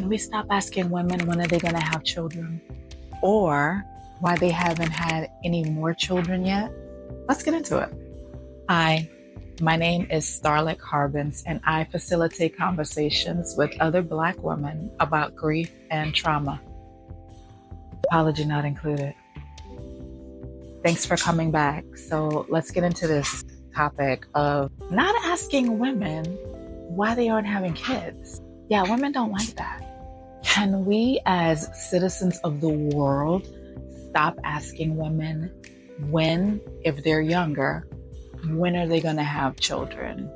Can we stop asking women when are they going to have children? Or why they haven't had any more children yet? Let's get into it. Hi, my name is Starlight Harbins, and I facilitate conversations with other Black women about grief and trauma. Apology not included. Thanks for coming back. So let's get into this topic of not asking women why they aren't having kids. Yeah, women don't like that. Can we, as citizens of the world, stop asking women when, if they're younger, when are they going to have children?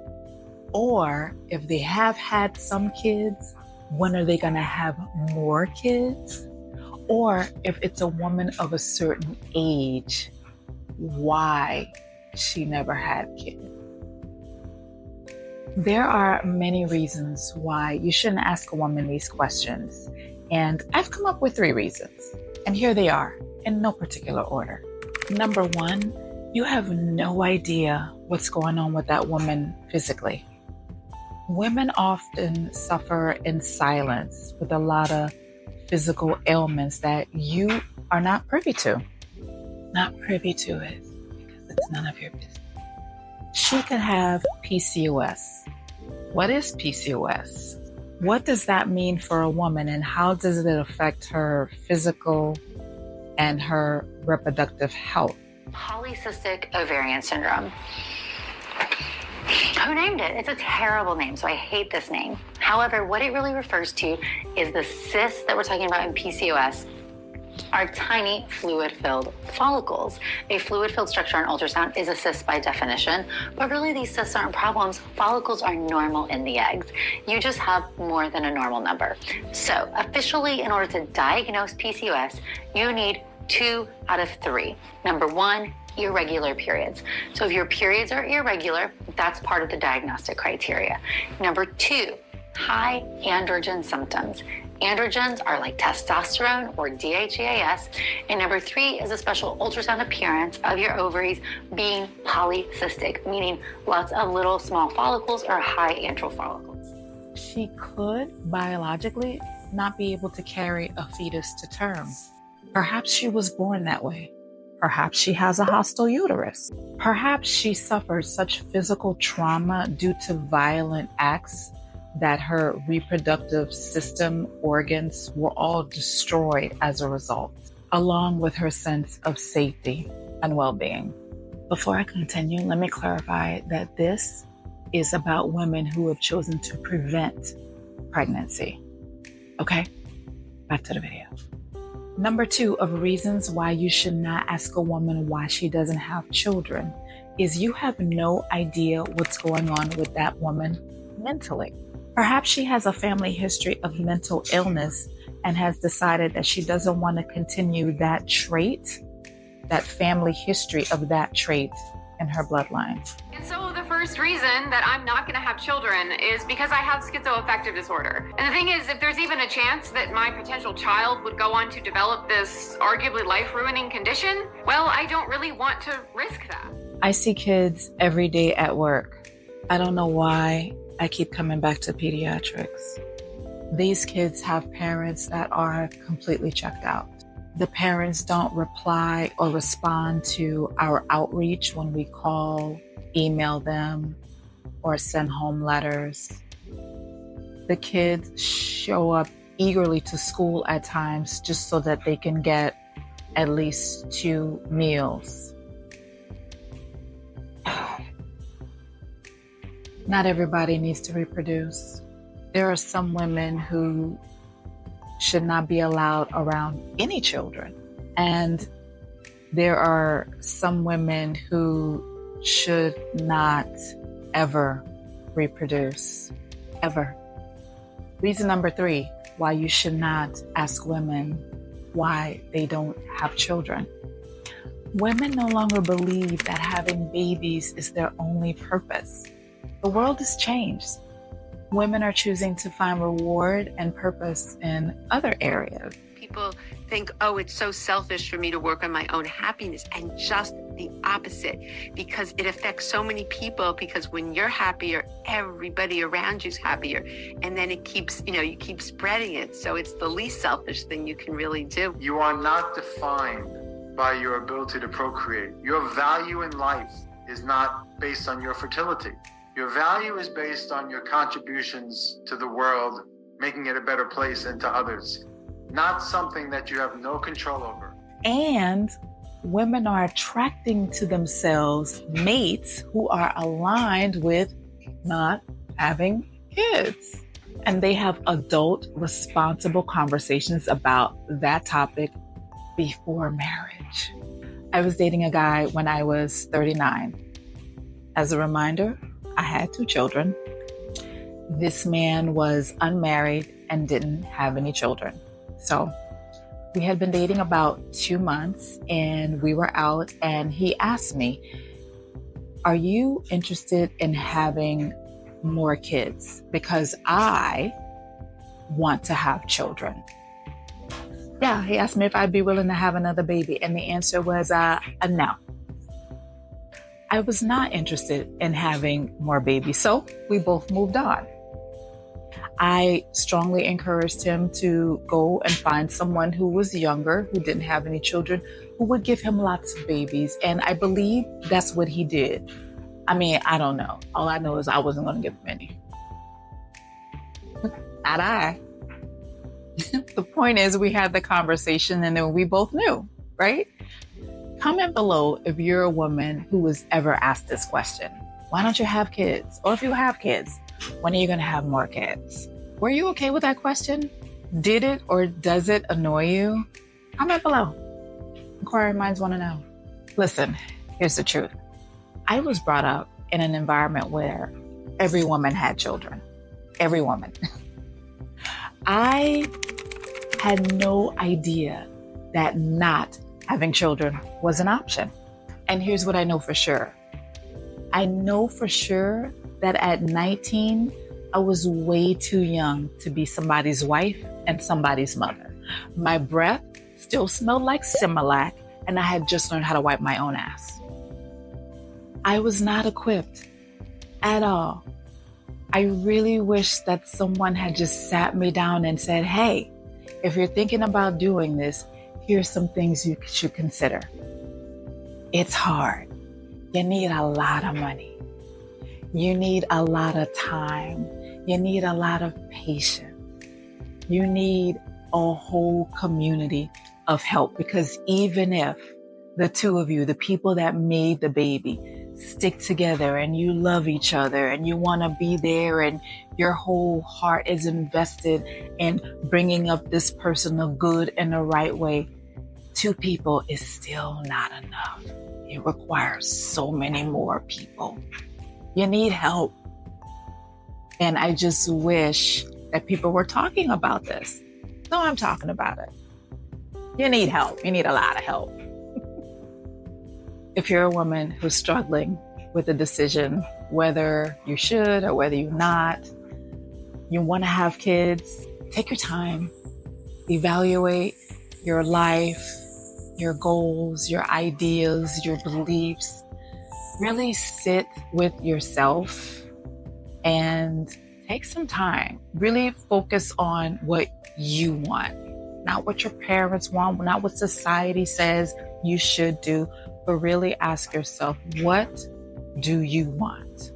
Or if they have had some kids, when are they going to have more kids? Or if it's a woman of a certain age, why she never had kids? There are many reasons why you shouldn't ask a woman these questions. And I've come up with 3 reasons. And here they are, in no particular order. Number 1, you have no idea what's going on with that woman physically. Women often suffer in silence with a lot of physical ailments that you are not privy to. Not privy to it because it's none of your business. She could have PCOS. What is PCOS? What does that mean for a woman, and how does it affect her physical and her reproductive health? Polycystic ovarian syndrome. Who named it? It's a terrible name, so I hate this name. However, what it really refers to is the cysts that we're talking about in PCOS are tiny fluid-filled follicles. A fluid-filled structure on ultrasound is a cyst by definition, but really these cysts aren't problems. Follicles are normal in the eggs. You just have more than a normal number. So officially, in order to diagnose PCOS, you need 2 out of 3. Number 1, irregular periods. So if your periods are irregular, that's part of the diagnostic criteria. Number 2, high androgen symptoms. Androgens are like testosterone or DHEAS. And number 3 is a special ultrasound appearance of your ovaries being polycystic, meaning lots of little small follicles or high antral follicles. She could biologically not be able to carry a fetus to term. Perhaps she was born that way. Perhaps she has a hostile uterus. Perhaps she suffered such physical trauma due to violent acts that her reproductive system organs were all destroyed as a result, along with her sense of safety and well-being. Before I continue, let me clarify that this is about women who have chosen to prevent pregnancy. Okay, back to the video. Number 2 of reasons why you should not ask a woman why she doesn't have children is you have no idea what's going on with that woman mentally. Perhaps she has a family history of mental illness and has decided that she doesn't want to continue that trait, that family history of that trait in her bloodline. And so the first reason that I'm not going to have children is because I have schizoaffective disorder. And the thing is, if there's even a chance that my potential child would go on to develop this arguably life-ruining condition, well, I don't really want to risk that. I see kids every day at work. I don't know why I keep coming back to pediatrics. These kids have parents that are completely checked out. The parents don't reply or respond to our outreach when we call, email them, or send home letters. The kids show up eagerly to school at times just so that they can get at least 2 meals. Not everybody needs to reproduce. There are some women who should not be allowed around any children. And there are some women who should not ever reproduce, ever. Reason number 3, why you should not ask women why they don't have children. Women no longer believe that having babies is their only purpose. The world has changed. Women are choosing to find reward and purpose in other areas. People think, oh, it's so selfish for me to work on my own happiness, and just the opposite, because it affects so many people, because when you're happier, everybody around you's happier. And then it keeps, you keep spreading it. So it's the least selfish thing you can really do. You are not defined by your ability to procreate. Your value in life is not based on your fertility. Your value is based on your contributions to the world, making it a better place and to others, not something that you have no control over. And women are attracting to themselves mates who are aligned with not having kids. And they have adult, responsible conversations about that topic before marriage. I was dating a guy when I was 39. As a reminder, I had 2 children. This man was unmarried and didn't have any children. So we had been dating about 2 months, and we were out, and he asked me, are you interested in having more kids? Because I want to have children. Yeah, he asked me if I'd be willing to have another baby, and the answer was no. I was not interested in having more babies, so we both moved on. I strongly encouraged him to go and find someone who was younger, who didn't have any children, who would give him lots of babies. And I believe that's what he did. I mean, I don't know. All I know is I wasn't going to give him any. Not I. The point is, we had the conversation and then we both knew, right? Comment below if you're a woman who was ever asked this question. Why don't you have kids? Or if you have kids, when are you going to have more kids? Were you okay with that question? Did it or does it annoy you? Comment below. Inquiring minds want to know. Listen, here's the truth. I was brought up in an environment where every woman had children. Every woman. I had no idea that not having children was an option. And here's what I know for sure. I know for sure that at 19, I was way too young to be somebody's wife and somebody's mother. My breath still smelled like Similac, and I had just learned how to wipe my own ass. I was not equipped at all. I really wish that someone had just sat me down and said, hey, if you're thinking about doing this, here's some things you should consider. It's hard. You need a lot of money. You need a lot of time. You need a lot of patience. You need a whole community of help, because even if the two of you, the people that made the baby, stick together and you love each other and you want to be there and your whole heart is invested in bringing up this person the good and the right way, 2 people is still not enough. It requires so many more people. You need help. And I just wish that people were talking about this. So I'm talking about it. You need help. You need a lot of help. If you're a woman who's struggling with a decision, whether you should or whether you're not, you want to have kids, take your time, evaluate your life, your goals, your ideas, your beliefs. Really sit with yourself and take some time. Really focus on what you want, not what your parents want, not what society says you should do, but really ask yourself, what do you want?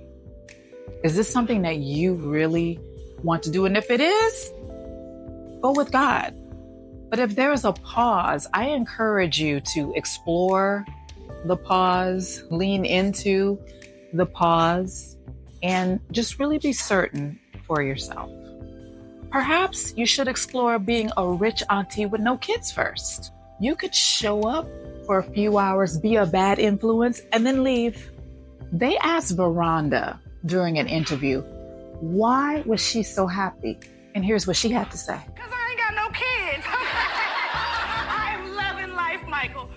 Is this something that you really want to do? And if it is, go with God. But if there is a pause, I encourage you to explore the pause, lean into the pause, and just really be certain for yourself. Perhaps you should explore being a rich auntie with no kids first. You could show up for a few hours, be a bad influence, and then leave. They asked Veranda during an interview, why was she so happy? And here's what she had to say. Because I ain't got no kids. I'm loving life, Michael.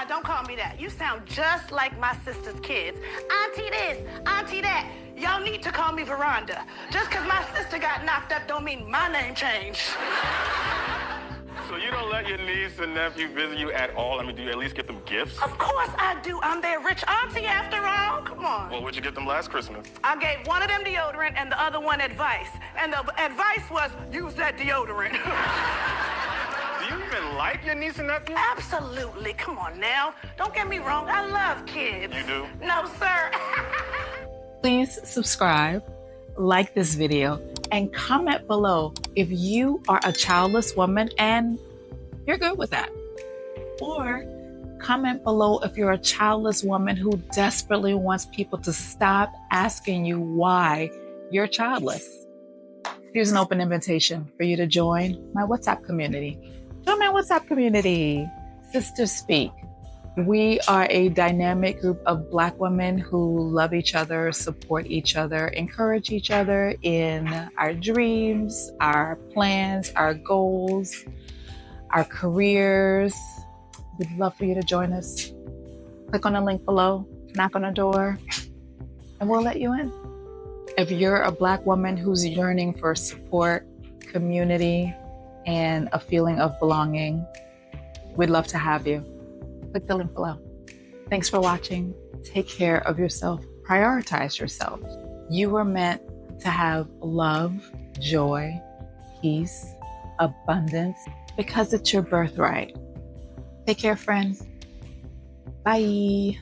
Don't call me that. You sound just like my sister's kids. Auntie this, auntie that. Y'all need to call me Veranda. Just because my sister got knocked up don't mean my name changed. So you don't let your niece and nephew visit you at all? I mean, do you at least get them gifts? Of course I do. I'm their rich auntie after all. Come on. Well, what'd you get them last Christmas? I gave one of them deodorant and the other one advice. And the advice was, use that deodorant. Do you even like your niece and nephew? Absolutely. Come on now. Don't get me wrong. I love kids. You do? No, sir. Please subscribe, like this video, and comment below if you are a childless woman and you're good with that. Or comment below if you're a childless woman who desperately wants people to stop asking you why you're childless. Here's an open invitation for you to join my WhatsApp community. Join my WhatsApp community, Sisters Speak. We are a dynamic group of Black women who love each other, support each other, encourage each other in our dreams, our plans, our goals, our careers. We'd love for you to join us. Click on the link below, knock on the door, and we'll let you in. If you're a Black woman who's yearning for support, community, and a feeling of belonging, we'd love to have you. Click the link below. Thanks for watching. Take care of yourself. Prioritize yourself. You were meant to have love, joy, peace, abundance, because it's your birthright. Take care, friends. Bye.